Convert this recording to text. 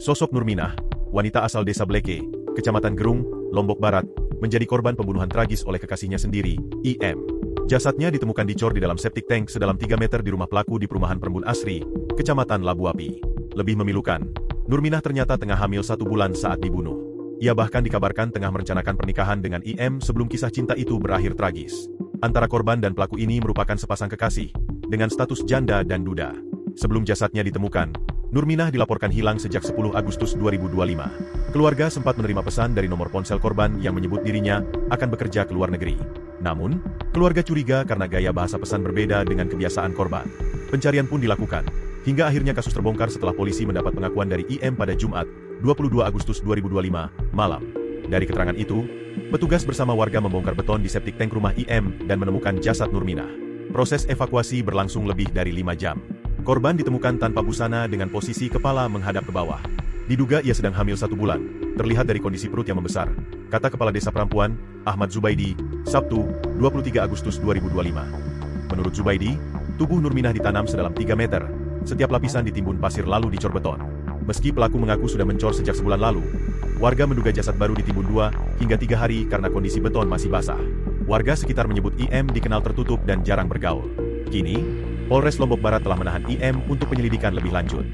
Sosok Nurminah, wanita asal desa Bleke, Kecamatan Gerung, Lombok Barat, menjadi korban pembunuhan tragis oleh kekasihnya sendiri, IM. Jasadnya ditemukan dicor di dalam septic tank sedalam 3 meter di rumah pelaku di perumahan Perembun Asri, Kecamatan Labu Api. Lebih memilukan, Nurminah ternyata tengah hamil 1 bulan saat dibunuh. Ia bahkan dikabarkan tengah merencanakan pernikahan dengan IM sebelum kisah cinta itu berakhir tragis. Antara korban dan pelaku ini merupakan sepasang kekasih, dengan status janda dan duda. Sebelum jasadnya ditemukan, Nurminah dilaporkan hilang sejak 10 Agustus 2025. Keluarga sempat menerima pesan dari nomor ponsel korban yang menyebut dirinya akan bekerja ke luar negeri. Namun, keluarga curiga karena gaya bahasa pesan berbeda dengan kebiasaan korban. Pencarian pun dilakukan, hingga akhirnya kasus terbongkar setelah polisi mendapat pengakuan dari IM pada Jumat, 22 Agustus 2025, malam. Dari keterangan itu, petugas bersama warga membongkar beton di septic tank rumah IM dan menemukan jasad Nurminah. Proses evakuasi berlangsung lebih dari 5 jam. Korban ditemukan tanpa busana dengan posisi kepala menghadap ke bawah. Diduga ia sedang hamil 1 bulan, terlihat dari kondisi perut yang membesar, kata Kepala Desa Perampuan, Ahmad Zubaidi, Sabtu, 23 Agustus 2025. Menurut Zubaidi, tubuh Nurminah ditanam sedalam 3 meter, setiap lapisan ditimbun pasir lalu dicor beton. Meski pelaku mengaku sudah mencor sejak sebulan lalu, warga menduga jasad baru ditimbun 2 hingga 3 hari karena kondisi beton masih basah. Warga sekitar menyebut IM dikenal tertutup dan jarang bergaul. Kini, Polres Lombok Barat telah menahan IM untuk penyelidikan lebih lanjut.